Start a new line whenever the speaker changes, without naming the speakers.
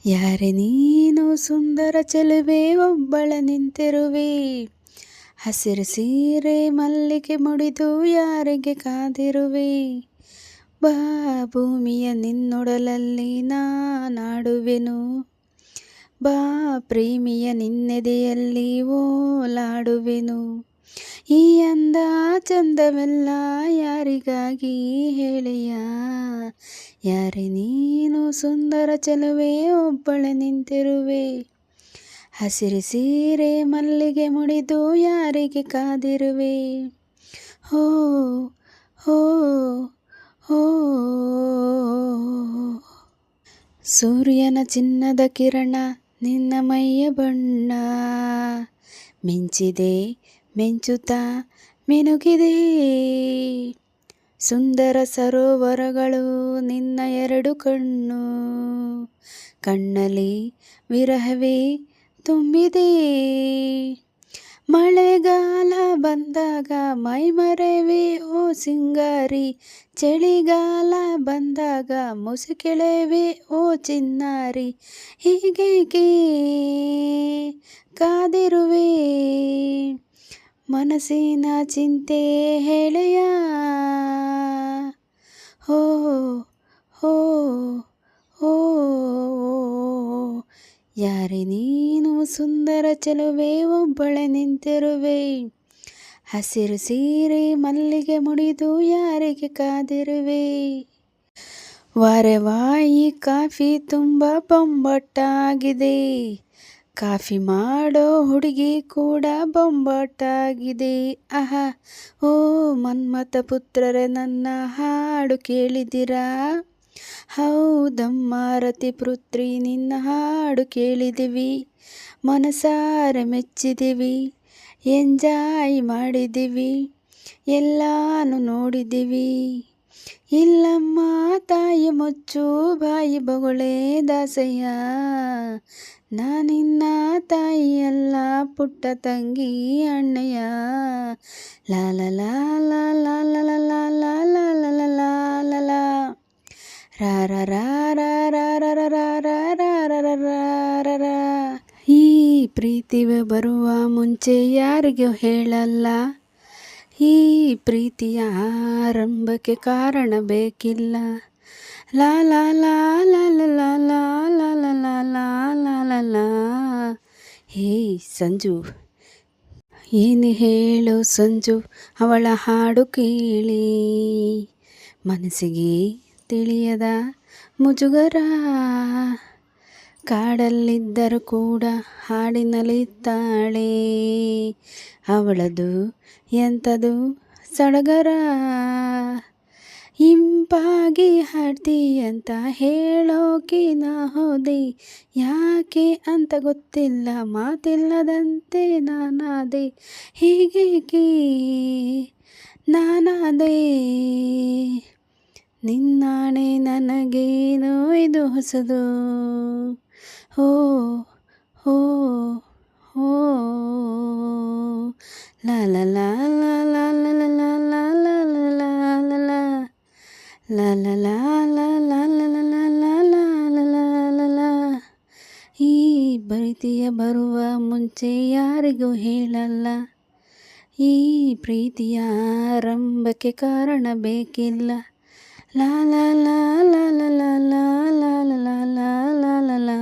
ಯಾರೆ ನೀನು ಸುಂದರ ಚೆಲುವೆ ಒಬ್ಬಳ ನಿಂತಿರುವೆ, ಹಸಿರು ಸೀರೆ ಮಲ್ಲಿಗೆ ಮುಡಿದು ಯಾರಿಗೆ ಕಾದಿರುವೆ. ಬಾ ಭೂಮಿಯ ನಿನ್ನೊಡಲಲ್ಲಿ ನಾಡುವೆನು, ಬಾ ಪ್ರೇಮಿಯ ನಿನ್ನೆದೆಯಲ್ಲಿ ಓಲಾಡುವೆನು. ಈ ಅಂದ ಚಂದವೆಲ್ಲ ಯಾರಿಗಾಗಿ ಹೇಳೆಯ, ಯಾರೆ ನೀನು ಸುಂದರ ಚೆಲುವೆ ಒಬ್ಬಳ ನಿಂತಿರುವೆ, ಹಸಿರು ಸೀರೆ ಮಲ್ಲಿಗೆ ಮುಡಿದು ಯಾರಿಗೆ ಕಾದಿರುವೆ. ಹೋ ಹೋ ಹೋ ಸೂರ್ಯನ ಚಿನ್ನದ ಕಿರಣ ನಿನ್ನ ಮೈಯ ಬಣ್ಣ ಮಿಂಚಿದೆ, ಮಿಂಚುತ್ತಾ ಮಿನುಗಿದೆ. ಸುಂದರ ಸರೋವರಗಳು ನಿನ್ನ ಎರಡು ಕಣ್ಣು, ಕಣ್ಣಲ್ಲಿ ವಿರಹವೇ ತುಂಬಿದೆ. ಮಳೆಗಾಲ ಬಂದಾಗ ಮೈಮರೆವೆ ಓ ಸಿಂಗಾರಿ, ಚಳಿಗಾಲ ಬಂದಾಗ ಮುಸುಕೆಳೆವೆ ಓ ಚಿನ್ನಾರಿ. ಹೀಗೇಕೆ ಕಾದಿರುವೆ, ಮನಸ್ಸಿನ ಚಿಂತೆ ಹೇಳೆಯ. ಹೋ ಹೋ ಹೋ ಯಾರೆ ನೀನು ಸುಂದರ ಚೆಲುವೆ ಒಬ್ಬಳ ನಿಂತಿರುವೆ, ಹಸಿರು ಸೀರೆ ಮಲ್ಲಿಗೆ ಮುಡಿದು ಯಾರಿಗೆ ಕಾದಿರುವೆ. ವಾರವಾಯಿ ಕಾಫಿ ತುಂಬ ಬೊಂಬಾಟಾಗಿದೆ, ಕಾಫಿ ಮಾಡೋ ಹುಡುಗಿ ಕೂಡ ಬೊಂಬಾಟಾಗಿದೆ. ಆಹಾ ಓ ಮನ್ಮಥ ಪುತ್ರರೇ, ನನ್ನ ಹಾಡು ಕೇಳಿದಿರಾ? ಹೌದಮ್ಮ ರತಿಪುತ್ರಿ, ನಿನ್ನ ಹಾಡು ಕೇಳಿದಿವಿ, ಮನಸಾರೆ ಮೆಚ್ಚಿದಿವಿ, ಎಂಜಾಯ್ ಮಾಡಿದಿವಿ, ಎಲ್ಲಾನು ನೋಡಿದಿವಿ. ಇಲ್ಲಮ್ಮ ತಾಯಿ ಮುಚ್ಚು ಬಾಯಿ ಬೊಗಳೆ ದಾಸಯ್ಯ, ನಾನಿನ್ನ ತಾಯಿಯಲ್ಲ ಪುಟ್ಟ ತಂಗಿ ಅಣ್ಣಯ್ಯ. ಲಾಲ ಲಾಲ ಲಾಲ ಲಾಲ ಲಾಲ ಲಾಲ ರಾರ ರಾರ ರಾರ ರಾರ. ಈ ಪ್ರೀತಿವೆ ಬರುವ ಮುಂಚೆ ಯಾರಿಗೂ ಹೇಳಲ್ಲ, ಈ ಪ್ರೀತಿಯ ಆರಂಭಕ್ಕೆ ಕಾರಣ ಬೇಕಿಲ್ಲ. ಲಾ ಲಾ ಲಾ ಲಾ ಲಾ ಲಾ ಲಾ ಲಾ ಲಾ ಲಾ ಲಾ ಲಾ ಲಾ. ಹೇ ಸಂಜು, ಏನು ಹೇಳು ಸಂಜು, ಅವಳ ಹಾಡು ಕೇಳಿ ಮನಸ್ಸಿಗೆ ತಿಳಿಯದ ಮುಜುಗರ. ಕಾಡಲ್ಲಿದ್ದರೂ ಕೂಡ ಹಾಡಿನಲ್ಲಿದ್ದಾಳೆ, ಅವಳದು ಎಂಥದು ಸಡಗರ. ಇಂಪಾಗಿ ಹಾಡ್ತೀಯಂತ ಹೇಳೋಕೆ ನಾ ಹೋದೆ, ಯಾಕೆ ಅಂತ ಗೊತ್ತಿಲ್ಲ ಮಾತಿಲ್ಲದಂತೆ ನಾನಾದೆ. ಹೀಗೇಕೆ ನಾನಾದೆ, ನಿನ್ನಾಣೆ ನನಗೇನೋ ಇದು ಹೊಸದು. ಹೋ ಹೋ ಹೋ ಲಾ ಲಾ ಲಾ ಲಾ ಲಾ ಲಾ ಲಾ ಲಾ ಲಾ ಲಾ ಲಾ ಲಾ ಲಾ. ಈ ಪ್ರೀತಿಯ ಬರುವ ಮುಂಚೆ ಯಾರಿಗೂ ಹೇಳಲ್ಲ, ಈ ಪ್ರೀತಿಯ ಆರಂಭಕ್ಕೆ ಕಾರಣ ಬೇಕಿಲ್ಲ. ಲಾ ಲಾ ಲಾ ಲಾ ಲಾ ಲಾ ಲಾ ಲಾ ಲಾ ಲಾ ಲಾ ಲಾ.